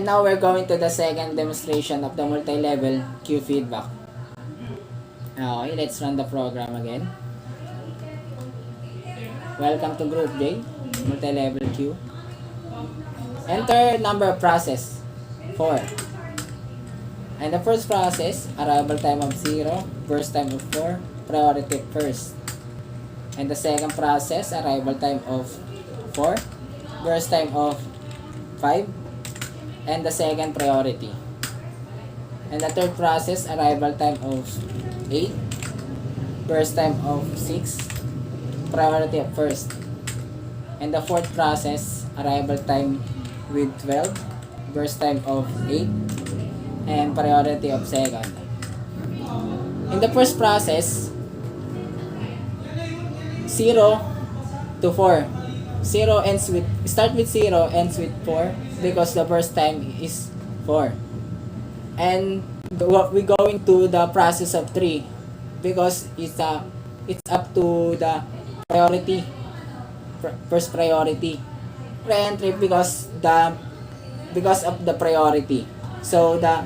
And now we're going to the second demonstration of the multi-level queue feedback. Okay, let's run the program again. Welcome to Group J, multi-level queue. Enter number of process, 4. And the first process, arrival time of 0, burst time of 4, priority first. And the second process, arrival time of 4, burst time of 5, and the second priority. And the third process, arrival time of 8, burst time of 6, priority of first. And the fourth process, arrival time with 12, burst time of 8, and priority of second. In the first process, 0 to 4. 0 ends with, start with 0, ends with 4 because the burst time is 4. And we're going to the process of 3 because it's up to the priority, first priority. Re-entry because of the priority. So the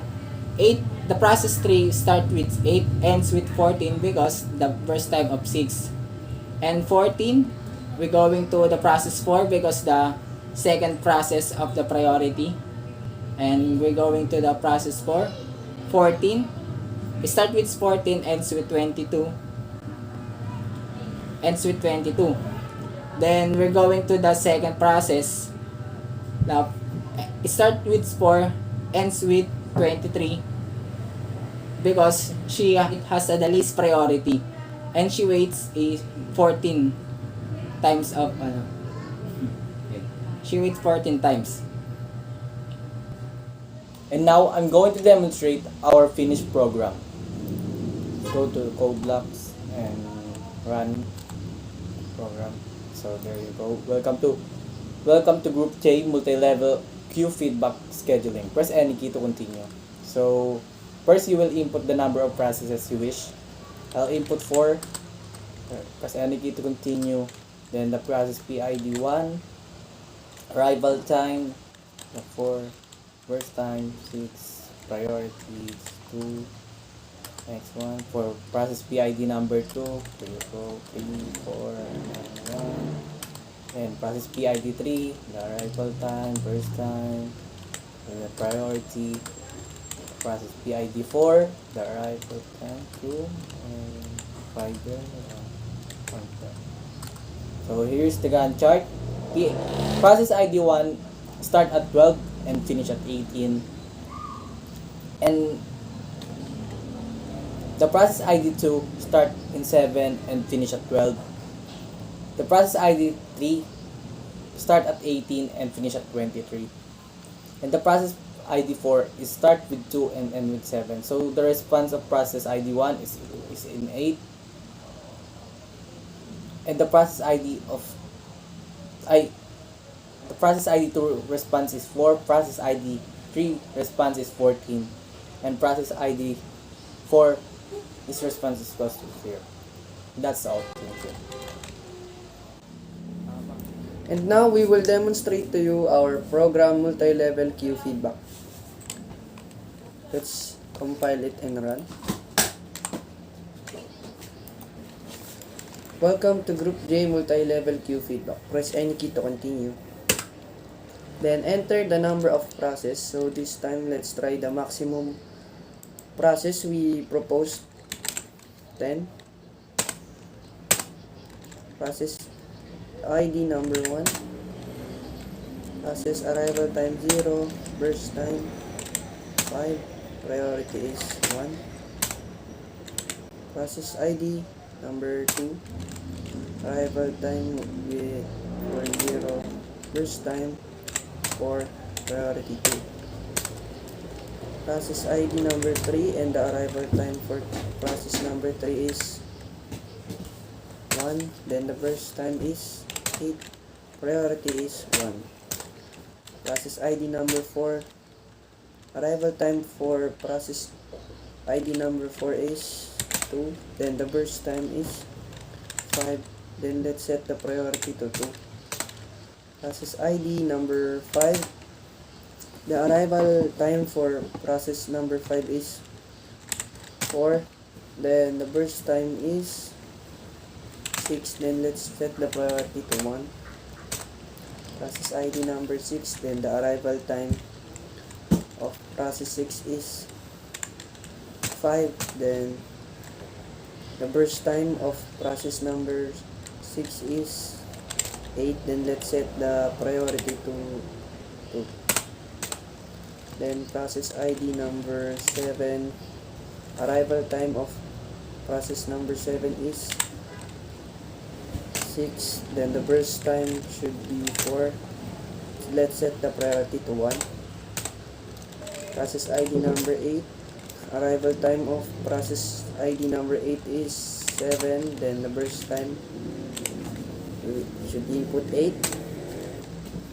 process 3 start with 8, ends with 14 because the burst time of 6. And 14, we're going to the process 4 because the second process of the priority. And we're going to the process 4. 14, start with 14, ends with 22. Ends with 22. Then we're going to the second process. Now, start with 4, ends with 23 because she has the least priority and she waits 14 times of she waits 14 times. And now I'm going to demonstrate our finished program. Go to the code blocks and run program. So there you go. Welcome to Group J multi-level queue feedback scheduling. Press any key to continue. So first you will input the number of processes you wish. I'll input 4. Press any key to continue. Then the process PID 1, arrival time 4, burst time 6, priorities 2, next one for process PID number 2, there you go, 3, 4, and 1, and process PID 3, the arrival time, burst time, the priority, process PID 4, the arrival time 2, and 5 there, 1 there. So here's the Gantt chart. Process ID 1 start at 12 and finish at 18, and the process ID 2 start in 7 and finish at 12. The process ID 3 start at 18 and finish at 23, and the process ID 4 is start with 2 and end with 7. So the response of process ID 1 is in 8, and the process ID 2 response is 4, process ID 3 response is 14, and process ID 4 is response is equals to 0. That's all. Thank you. And now we will demonstrate to you our program multi-level queue feedback. Let's compile it and run. Welcome to Group J multi-level queue feedback. Press any key to continue. Then enter the number of process. So this time let's try the maximum process we proposed. 10. Process ID number 1. Process arrival time 0. Burst time 5. Priority is 1. Process ID number 2. Arrival time with 0. Burst time 4. Priority 2. Process ID number 3 and the arrival time for process number 3 is 1. Then the burst time is 8. Priority is 1. Process ID number 4. Arrival time for process ID number 4 is 2. Then the burst time is 5. Then let's set the priority to 2. Process ID number 5. The arrival time for process number 5 is 4. Then the burst time is 6. Then let's set the priority to 1. Process ID number 6. Then the arrival time of process 6 is 5. Then the burst time of process number 6 is 8. Then let's set the priority to 2. Then process ID number 7. Arrival time of process number 7 is 6. Then the burst time should be 4. So let's set the priority to 1. Process ID number 8. Arrival time of process ID number 8 is 7. Then the burst time, we should input 8.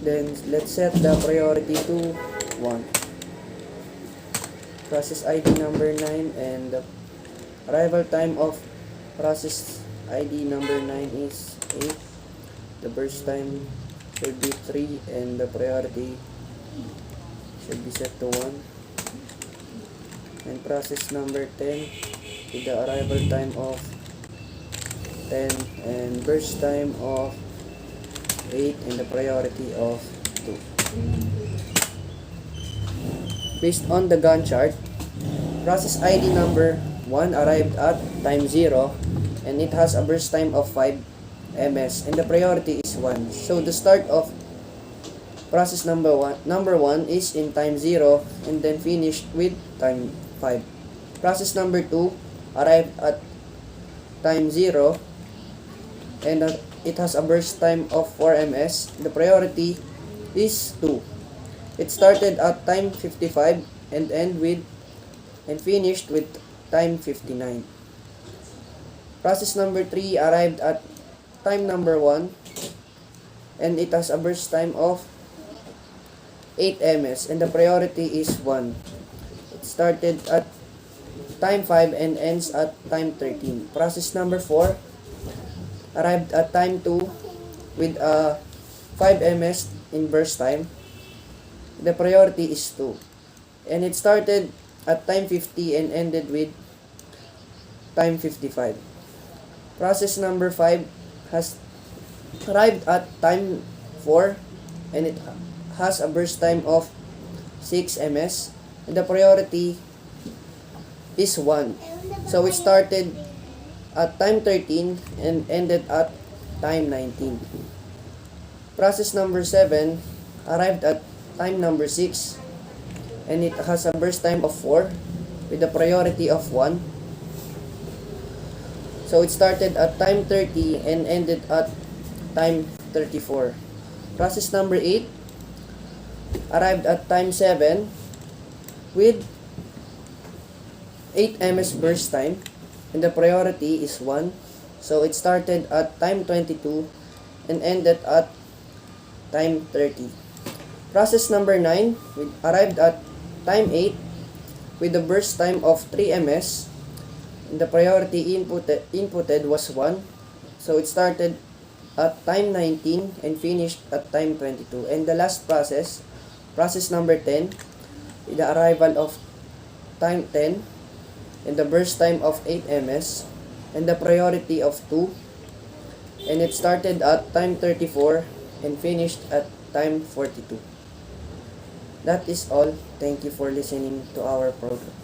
Then let's set the priority to 1. Process ID number 9, and the arrival time of process ID number 9 is 8. The burst time should be 3, and the priority should be set to 1. And process number 10 with the arrival time of 10 and burst time of 8 and the priority of 2. Based on the Gantt chart, process ID number 1 arrived at time 0 and it has a burst time of 5 ms and the priority is 1. So the start of process number 1 is in time 0 and then finished with time 5. Process number 2 arrived at time 0 and it has a burst time of 4 ms. The priority is 2. It started at time 55 and finished with time 59. Process number 3 arrived at time number 1 and it has a burst time of 8 ms and the priority is 1. It started at time 5 and ends at time 13. Process number 4 arrived at time 2 with a 5 ms in burst time. The priority is 2. And it started at time 50 and ended with time 55. Process number 5 has arrived at time 4 and it has a burst time of 6 ms. And the priority is 1. So it started at time 13 and ended at time 19. Process number 7 arrived at time number 6 and it has a burst time of 4 with a priority of 1. So it started at time 30 and ended at time 34. Process number 8 arrived at time 7 with 8 ms burst time and the priority is 1. So it started at time 22 and ended at time 30. Process number 9 arrived at time 8 with a burst time of 3 ms and the priority inputted was 1. So it started at time 19 and finished at time 22. And the last process number 10 with the arrival of time 10 and the burst time of 8 ms and the priority of 2, and it started at time 34 and finished at time 42. That is all. Thank you for listening to our program.